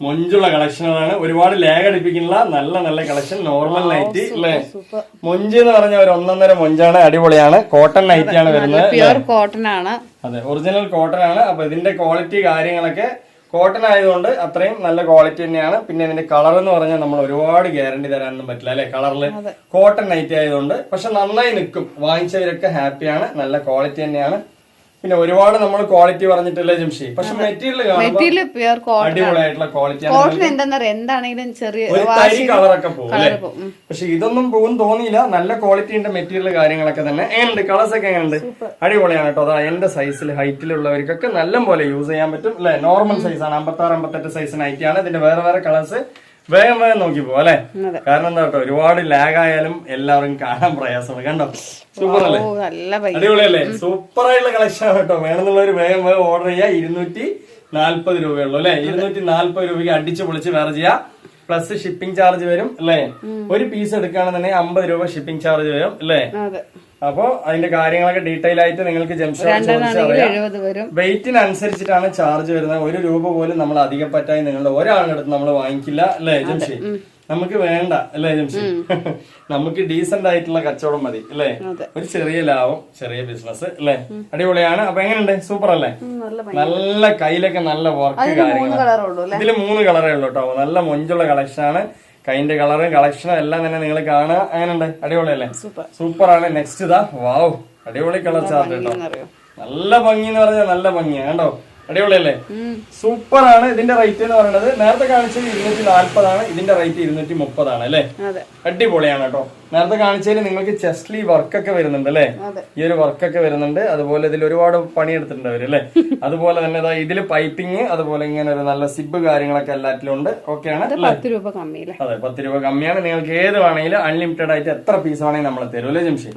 Speaker 1: മൊഞ്ചുള്ള കളക്ഷനുകളാണ്. ഒരുപാട് ലാഗ് അടിപ്പിക്കുന്ന നല്ല നല്ല കളക്ഷൻ. നോർമൽ നൈറ്റി അല്ലെ? മൊഞ്ച് എന്ന് പറഞ്ഞ ഒരു 1.5 മൊഞ്ചാണ്, അടിപൊളിയാണ്. കോട്ടൺ നൈറ്റി ആണ് വരുന്നത്,
Speaker 2: പ്യുവർ കോട്ടൺ ആണ്.
Speaker 1: അതെ, ഒറിജിനൽ കോട്ടൺ ആണ്. അപ്പൊ ഇതിന്റെ ക്വാളിറ്റി കാര്യങ്ങളൊക്കെ കോട്ടൺ ആയതുകൊണ്ട് അത്രയും നല്ല ക്വാളിറ്റി തന്നെയാണ്. പിന്നെ ഇതിന്റെ കളർ എന്ന് പറഞ്ഞാൽ നമ്മൾ ഒരുപാട് ഗ്യാരണ്ടി തരാനൊന്നും പറ്റില്ല അല്ലെ? കളറില് കോട്ടൺ നൈറ്റി ആയതുകൊണ്ട് പക്ഷെ നന്നായി നിൽക്കും. വാങ്ങിച്ചവരൊക്കെ ഹാപ്പിയാണ്, നല്ല ക്വാളിറ്റി തന്നെയാണ്. പിന്നെ ഒരുപാട് നമ്മൾ ക്വാളിറ്റി പറഞ്ഞിട്ടില്ല ജംഷി, പക്ഷെ മെറ്റീരിയൽ അടിപൊളിയായിട്ടുള്ള ക്വാളിറ്റി
Speaker 2: എന്താണെങ്കിലും ചെറിയ
Speaker 1: തരി കളറൊക്കെ പോകും അല്ലെ? പക്ഷെ ഇതൊന്നും പോകും തോന്നിയില്ല. നല്ല ക്വാളിറ്റിന്റെ മെറ്റീരിയൽ കാര്യങ്ങളൊക്കെ തന്നെ. എങ്ങനെയുണ്ട് കളേഴ്സ് ഒക്കെ? എങ്ങനെയുണ്ട്? അടിപൊളിയാണ് കേട്ടോ. അതാ എന്റെ സൈസിൽ ഹൈറ്റിലുള്ളവർക്കൊക്കെ നല്ല പോലെ യൂസ് ചെയ്യാൻ പറ്റും അല്ലെ? നോർമൽ സൈസാണ്, 56 58 സൈസ് നൈറ്റിയാണ്. ഇതിന്റെ വേറെ കളേഴ്സ് വേഗം നോക്കി പോവാ അല്ലെ? കാരണം എന്താ കേട്ടോ, ഒരുപാട് ലാഗ് ആയാലും എല്ലാവരും കാണാൻ പ്രയാസമാണ്. കണ്ടോ സൂപ്പർ അല്ലേ? അടിപൊളിയല്ലേ? സൂപ്പർ ആയിട്ടുള്ള കളക്ഷൻ ആണ് കേട്ടോ. വേണമെന്നുള്ളവർ വേഗം ഓർഡർ ചെയ്യുക. 240 രൂപയുള്ളൂ അല്ലെ? 240 രൂപയ്ക്ക് അടിച്ചു പൊളിച്ച് വേറെ ചെയ്യാം. പ്ലസ് ഷിപ്പിംഗ് ചാർജ് വരും അല്ലെ? ഒരു പീസ് എടുക്കുകയാണെന്നുണ്ടെങ്കിൽ 50 രൂപ ഷിപ്പിംഗ് ചാർജ് വരും അല്ലെ? അപ്പൊ അതിന്റെ കാര്യങ്ങളൊക്കെ ഡീറ്റെയിൽ ആയിട്ട് നിങ്ങൾക്ക് ജംഷനോട് ചോദിച്ചറിയാം. വെയിറ്റിനനുസരിച്ചിട്ടാണ് ചാർജ് വരുന്നത്. 1 രൂപ പോലും നമ്മൾ അധികം പറ്റായി നിങ്ങളുടെ ഒരാളുടെ അടുത്ത് നമ്മൾ വാങ്ങിക്കില്ല അല്ലെ ജംഷി? നമുക്ക് വേണ്ട അല്ലെ ജംഷി? നമുക്ക് ഡീസന്റ് ആയിട്ടുള്ള കച്ചവടം മതി അല്ലെ? ഒരു ചെറിയ ലാഭം, ചെറിയ ബിസിനസ് അല്ലെ? അടിപൊളിയാണ്. അപ്പൊ എങ്ങനെയുണ്ട്? സൂപ്പർ അല്ലേ? നല്ല കയ്യിലൊക്കെ നല്ല വർക്ക് കാര്യങ്ങൾ. ഇതില് 3 കളറേ ഉള്ളൂ കേട്ടോ. നല്ല മൊഞ്ചുള്ള കളക്ഷൻ ആണ്. കൈന്റെ കളറും കളക്ഷനും എല്ലാം തന്നെ നിങ്ങൾ കാണുക. അങ്ങനെയുണ്ട്? അടിപൊളിയല്ലേ? സൂപ്പർ ആണ്. നെക്സ്റ്റ് ഇതാ വാവ്, അടിപൊളി കളർ ചാർട്ട് കേട്ടോ. നല്ല ഭംഗി എന്ന് പറഞ്ഞാൽ നല്ല ഭംഗിയാണ് കണ്ടോ, അടിപൊളിയല്ലേ, സൂപ്പർ ആണ്. ഇതിന്റെ റേറ്റ് എന്ന് പറയുന്നത് നേരത്തെ കാണിച്ചത് 240 ഇതിന്റെ റേറ്റ് 230 അല്ലേ, അടിപൊളിയാണ് കേട്ടോ. നേരത്തെ കാണിച്ചതിൽ നിങ്ങൾക്ക് ചെസ്ലി വർക്കൊക്കെ വരുന്നുണ്ട് അല്ലേ, ഈ ഒരു വർക്കൊക്കെ വരുന്നുണ്ട്. അതുപോലെ ഇതിൽ ഒരുപാട് പണിയെടുത്തിട്ടുണ്ട് അവര് അല്ലേ. അതുപോലെ തന്നെ ഇതില് പൈപ്പിംഗ്, അതുപോലെ ഇങ്ങനെ ഒരു നല്ല സിബ് കാര്യങ്ങളൊക്കെ എല്ലാറ്റിലും ഉണ്ട്. ഓക്കെയാണ്,
Speaker 2: 10 രൂപ കമ്മിയില്ല.
Speaker 1: അതെ 10 രൂപ കമ്മിയാണ്. നിങ്ങൾക്ക് ഏത് വേണമെങ്കിലും അൺലിമിറ്റഡ് ആയിട്ട് എത്ര പീസ് വേണമെങ്കിൽ നമ്മൾ തരും അല്ലേ ജംഷി.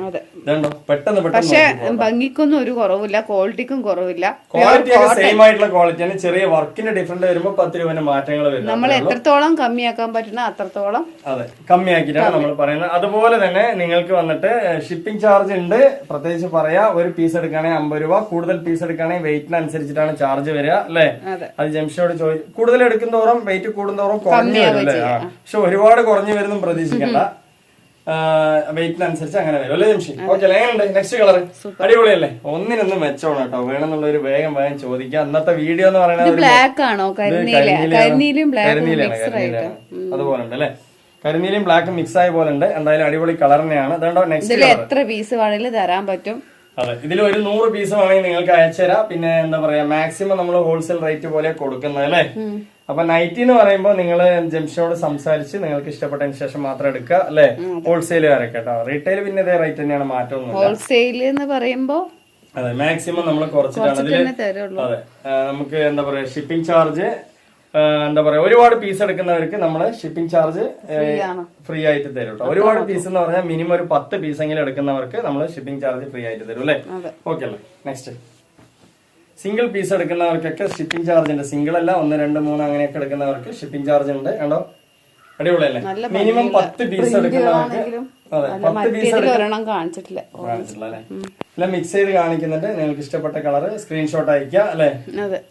Speaker 1: ഇതുണ്ടോ പെട്ടെന്ന്
Speaker 2: പക്ഷെ ഭംഗിക്കൊന്നും ഒരു കുറവില്ല, ക്വാളിറ്റിക്കും കുറവില്ല.
Speaker 1: ക്വാളിറ്റി ഒക്കെ സെയിം ആയിട്ടുള്ള ക്വാളിറ്റിയാണ്. ചെറിയ വർക്കിന്റെ ഡിഫറൻറ്റ് വരുമ്പോൾ 10 രൂപ മാറ്റങ്ങൾ വരും.
Speaker 2: നമ്മൾ എത്രത്തോളം കമ്മിയാക്കാൻ പറ്റുന്ന അത്രത്തോളം
Speaker 1: അതെ കമ്മിയാക്കിയിട്ടാണ് നമ്മൾ പറയുന്നത്. അതുപോലെ തന്നെ നിങ്ങൾക്ക് വന്നിട്ട് ഷിപ്പിംഗ് ചാർജ് ഉണ്ട്, പ്രത്യേകിച്ച് പറയാ. ഒരു പീസ് എടുക്കുകയാണെങ്കിൽ 50 രൂപ, കൂടുതൽ പീസ് എടുക്കുകയാണെങ്കിൽ വെയിറ്റിനനുസരിച്ചിട്ടാണ് ചാർജ് വരിക അല്ലേ. അത് ജംഷിയോട് ചോദിച്ചു, കൂടുതൽ എടുക്കുന്നതോറും വെയിറ്റ് കൂടുന്നതോറും കുറഞ്ഞു വരും അല്ലേ. പക്ഷെ ഒരുപാട് കുറഞ്ഞു വരുന്നും പ്രതീക്ഷിക്കണ്ട, വെയിറ്റിനനുസരിച്ച് അങ്ങനെ വരും അല്ലേ ജംഷി. ഓക്കെ അല്ലേ, എങ്ങനെയുണ്ട് നെക്സ്റ്റ് കളർ, അടിപൊളിയല്ലേ, ഒന്നിനൊന്നും മെച്ചമാണ് കേട്ടോ. വേണമെന്നുള്ള ഒരു വേഗം ചോദിക്കാം. അന്നത്തെ വീഡിയോ എന്ന് പറയുന്നത്
Speaker 2: ബ്ലാക്ക് ആണോ,
Speaker 1: അതുപോലെ ഉണ്ട് അല്ലേ, കരിനീലും ബ്ലാക്കും മിക്സ് ആയ പോലെ ഉണ്ട്. എന്തായാലും അടിപൊളി കളർ തന്നെയാണ്. അതുകൊണ്ടോ നെക്സ്റ്റ്
Speaker 2: എത്ര പീസ് വേണമെങ്കിലും തരാൻ പറ്റും.
Speaker 1: അതെ, ഇതിൽ ഒരു 100 പീസ് വേണമെങ്കിൽ നിങ്ങൾക്ക് അയച്ചുതരാം. പിന്നെ എന്താ പറയാ, മാക്സിമം നമ്മൾ ഹോൾസെയിൽ റേറ്റ് പോലെ കൊടുക്കുന്നത് അല്ലേ. അപ്പൊ നൈറ്റി എന്ന് പറയുമ്പോൾ നിങ്ങൾ ജംഷിനോട് സംസാരിച്ച് നിങ്ങൾക്ക് ഇഷ്ടപ്പെട്ടതിന് ശേഷം മാത്രം എടുക്കുക അല്ലെ, ഹോൾസെയിലുകാരൊക്കെ കേട്ടോ. റീറ്റെയിൽ പിന്നെ ഇതേ റേറ്റ് തന്നെയാണ്, മാറ്റമൊന്നും.
Speaker 2: ഹോൾസെയിൽ എന്ന് പറയുമ്പോ
Speaker 1: അതെ മാക്സിമം നമ്മൾ കുറച്ചിട്ടാണ് അതില്. അതെ, നമുക്ക് എന്താ പറയാ ഷിപ്പിംഗ് ചാർജ് എന്താ പറയാ, ഒരുപാട് പീസ് എടുക്കുന്നവർക്ക് നമ്മള് ഷിപ്പിംഗ് ചാർജ് ഫ്രീ ആയിട്ട് തരും കേട്ടോ. ഒരുപാട് പീസ് എന്ന് പറഞ്ഞാൽ മിനിമം ഒരു 10 പീസെങ്കിലും എടുക്കുന്നവർക്ക് നമ്മൾ ഷിപ്പിംഗ് ചാർജ് ഫ്രീ ആയിട്ട് തരും അല്ലേ. ഓക്കെ അല്ലേ, നെക്സ്റ്റ് സിംഗിൾ പീസ് എടുക്കുന്നവർക്കൊക്കെ ഷിപ്പിംഗ് ചാർജ് ഉണ്ട്. സിംഗിൾ അല്ല, 1, 2, 3 അങ്ങനെയൊക്കെ എടുക്കുന്നവർക്ക് ഷിപ്പിംഗ് ചാർജ് ഉണ്ട്. കണ്ടോ, അടിപൊളിയല്ലേ. മിനിമം 10 പീസ് എടുക്കുന്നവർക്ക്, അതെ 10 പീസ് കാണിച്ചിട്ടില്ല അല്ലെ, എല്ലാം മിക്സ് ചെയ്ത് കാണിക്കുന്നുണ്ട്. നിങ്ങൾക്ക് ഇഷ്ടപ്പെട്ട കളർ സ്ക്രീൻഷോട്ട് അയക്കുക അല്ലെ.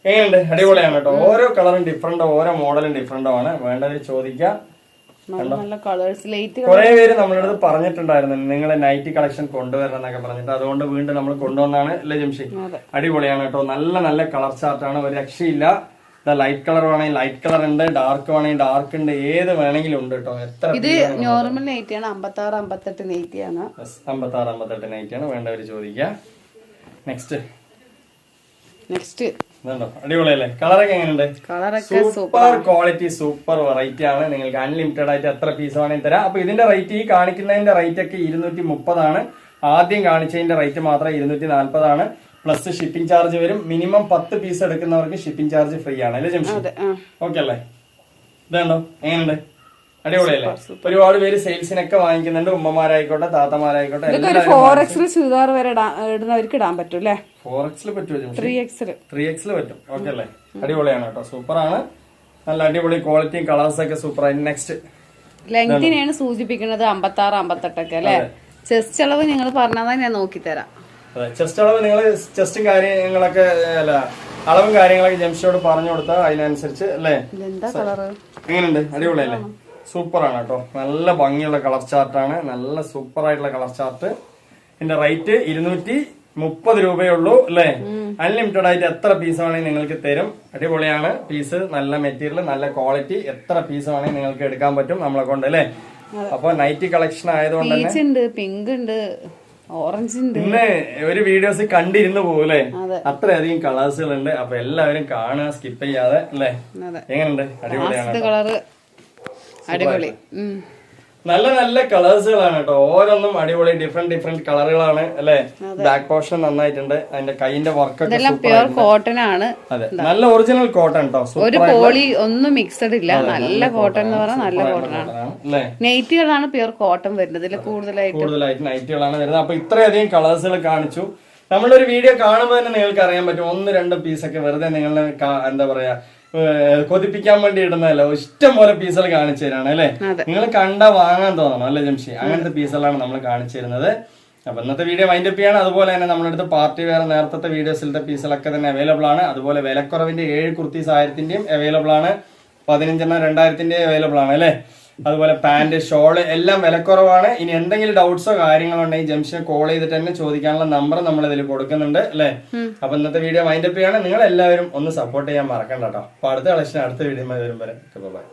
Speaker 1: എങ്ങനെയുണ്ട്, അടിപൊളിയാണ് കേട്ടോ. ഓരോ കളറും ഡിഫറെന്റോ, ഓരോ മോഡലും ഡിഫറെന്റോ ആണ്. വേണ്ടവർ ചോദിക്കാം. കുറെ പേര് നമ്മുടെ അടുത്ത് പറഞ്ഞിട്ടുണ്ടായിരുന്നു നിങ്ങളെ നൈറ്റി കളക്ഷൻ കൊണ്ടുവരണം എന്നൊക്കെ പറഞ്ഞിട്ട്, അതുകൊണ്ട് വീണ്ടും നമ്മൾ കൊണ്ടുവന്നാണ് അല്ലേ ജംഷി. അടിപൊളിയാണ് കേട്ടോ, നല്ല നല്ല കളർ ചാർട്ടാണ്, ഒരു രക്ഷയില്ല. ലൈറ്റ് കളർ വേണമെങ്കിൽ ലൈറ്റ് കളർ ഉണ്ട്, ഡാർക്ക് വേണമെങ്കിൽ ഡാർക്ക് ഉണ്ട്, ഏത് വേണമെങ്കിലും ഉണ്ട് കേട്ടോ. എത്ര
Speaker 2: ഇത് നോർമൽ നൈറ്റി ആണ്, 56, 58 നൈറ്റി ആണ്.
Speaker 1: 56, 58 നൈറ്റി ആണ്. വേണ്ടവര് ചോദിക്കുക. നെക്സ്റ്റ് അടിപൊളിയല്ലേ, കളറൊക്കെ എങ്ങനെയുണ്ട്, സൂപ്പർ ക്വാളിറ്റി, സൂപ്പർ വെറൈറ്റി ആണ്. നിങ്ങൾക്ക് അൺലിമിറ്റഡ് ആയിട്ട് എത്ര പീസ് വേണമെങ്കിൽ തരാം. അപ്പൊ ഇതിന്റെ റേറ്റ്, ഈ കാണിക്കുന്നതിന്റെ റേറ്റ് ഒക്കെ 230 ആദ്യം കാണിച്ചതിന്റെ റേറ്റ് മാത്രം 240 പ്ലസ് ഷിപ്പിംഗ് ചാർജ് വരും. മിനിമം 10 പീസ് എടുക്കുന്നവർക്ക് ഷിപ്പിംഗ് ചാർജ് ഫ്രീ ആണ് അല്ലേ ജംഷി. ഓക്കെ അല്ലേ, ഇതുണ്ടോ എങ്ങനെയുണ്ട്, അടിപൊളിയല്ലേ. ഒരുപാട് പേര് സെയിൽസിനൊക്കെ വാങ്ങിക്കുന്നുണ്ട്, ഉമ്മമാരായിക്കോട്ടെ താത്തമാരായിക്കോട്ടെ.
Speaker 2: 4XL ചുരിദാർ വരെ ഇടുന്നവർക്ക് ഇടാൻ പറ്റും അല്ലേ.
Speaker 1: 4XL പറ്റുമോ,
Speaker 2: 3XL
Speaker 1: പറ്റും. ഓക്കെ അല്ലേ, അടിപൊളിയാണ് കേട്ടോ, സൂപ്പറാണ്. നല്ല അടിപൊളി ക്വാളിറ്റിയും കളേഴ്സ് ഒക്കെ സൂപ്പർ ആയി. നെക്സ്റ്റ്
Speaker 2: ലെങ്തിനെയാണ് സൂചിപ്പിക്കുന്നത് 56, 58 അല്ലെ. ചെസ്റ്റ് അളവ് നിങ്ങൾ പറഞ്ഞാൽ ഞാൻ നോക്കി തരാം.
Speaker 1: അതെ, ചെസ്റ്റ് അളവ് നിങ്ങൾ ചെസ്റ്റും കാര്യങ്ങളൊക്കെ അല്ല അളവും കാര്യങ്ങളൊക്കെ ജംഷിയോട് പറഞ്ഞു കൊടുത്താൽ അതിനനുസരിച്ച് അല്ലേ. എങ്ങനെയുണ്ട്, അടിപൊളിയല്ലേ, സൂപ്പറാണ് കേട്ടോ. നല്ല ഭംഗിയുള്ള കളർ ചാർട്ടാണ്, നല്ല സൂപ്പർ ആയിട്ടുള്ള കളർ ചാർട്ട്. ഇതിന്റെ റേറ്റ് 230 രൂപയുള്ളൂ അല്ലേ. അൺലിമിറ്റഡ് ആയിട്ട് എത്ര പീസ് വേണമെങ്കിൽ നിങ്ങൾക്ക് തരും. അടിപൊളിയാണ് പീസ്, നല്ല മെറ്റീരിയൽ, നല്ല ക്വാളിറ്റി. എത്ര പീസ് വേണമെങ്കിൽ നിങ്ങൾക്ക് എടുക്കാൻ പറ്റും നമ്മളെ കൊണ്ട് അല്ലേ. അപ്പൊ നൈറ്റി കളക്ഷൻ ആയതുകൊണ്ട് തന്നെ
Speaker 2: പിങ്ക് ഉണ്ട്, ഓറഞ്ച് ഉണ്ട്.
Speaker 1: ഇന്ന് ഒരു വീഡിയോസ് കണ്ടിരുന്നു പോകൂലേ, അത്രയധികം കളേഴ്സുകൾ ഉണ്ട്. അപ്പൊ എല്ലാവരും കാണുക, സ്കിപ്പ് ചെയ്യാതെ അല്ലേ. എങ്ങനെയുണ്ട്, അടിപൊളിയാണ്,
Speaker 2: അടിപൊളി.
Speaker 1: നല്ല നല്ല കളേഴ്സുകളാണ് കേട്ടോ. ഓരോന്നും അടിപൊളി ഡിഫറെന്റ് കളറുകളാണ് അല്ലെ. ബാക്ക് പോർഷൻ നന്നായിട്ടുണ്ട്. അതിന്റെ കൈന്റെ വർക്കൊക്കെ
Speaker 2: പ്യുർ കോട്ടൺ ആണ്.
Speaker 1: അതെ, നല്ല ഒറിജിനൽ കോട്ടൺ കേട്ടോ.
Speaker 2: ഒരു പോളി ഒന്നും മിക്സഡ് ഇല്ല, നല്ല കോട്ടൺ എന്ന് പറഞ്ഞാൽ നല്ല കോട്ടൺ ആണ്. നൈറ്റികളാണ് പ്യുർ കോട്ടൺ വരുന്നത്, ഇതിൽ കൂടുതലായിട്ട്
Speaker 1: നൈറ്റികളാണ് വരുന്നത്. അപ്പൊ ഇത്രയധികം കളേഴ്സുകൾ കാണിച്ചു. നമ്മളൊരു വീഡിയോ കാണുമ്പോൾ തന്നെ നിങ്ങൾക്ക് അറിയാൻ പറ്റും, 1-2 പീസൊക്കെ വെറുതെ നിങ്ങളെ എന്താ പറയാ കൊതിപ്പിക്കാൻ വേണ്ടി ഇടുന്നതല്ല, ഇഷ്ടം പോലെ പീസുകൾ കാണിച്ചു തരാണ് അല്ലെ. നിങ്ങൾ കണ്ടാ വാങ്ങാൻ തോന്നണം അല്ലെ ജംഷി. അങ്ങനത്തെ പീസുകളാണ് നമ്മൾ കാണിച്ചു തരുന്നത്. അപ്പൊ ഇന്നത്തെ വീഡിയോ വൈൻഡ് അപ്പ് ചെയ്യാണ്. അതുപോലെ തന്നെ നമ്മുടെ അടുത്ത് പാർട്ടി വെയർ നേരത്തെ വീഡിയോസിലത്തെ പീസുകളൊക്കെ തന്നെ അവൈലബിൾ ആണ്. അതുപോലെ വിലക്കുറവിന്റെ 7 കുർത്തീസ് 1000-ന്റെയും അവൈലബിൾ ആണ്, 15 2000-ന്റെയും അവൈലബിൾ ആണ് അല്ലെ. അതുപോലെ പാന്റ്, ഷോള് എല്ലാം വിലക്കുറവാണ്. ഇനി എന്തെങ്കിലും ഡൗട്ട്സോ കാര്യങ്ങളോ ഉണ്ടെങ്കിൽ ജംഷനെ കോൾ ചെയ്തിട്ട് തന്നെ ചോദിക്കാനുള്ള നമ്പർ നമ്മൾ ഇതിൽ കൊടുക്കുന്നുണ്ട് അല്ലെ. അപ്പൊ ഇന്നത്തെ വീഡിയോ വൈൻഡ് അപ്പ് ചെയ്യാണ്. നിങ്ങൾ എല്ലാവരും ഒന്ന് സപ്പോർട്ട് ചെയ്യാൻ മറക്കണ്ട കേട്ടോ. അപ്പൊ അടുത്ത കളക്ഷൻ അടുത്ത വീഡിയോ വരുമ്പോൾ ബൈ.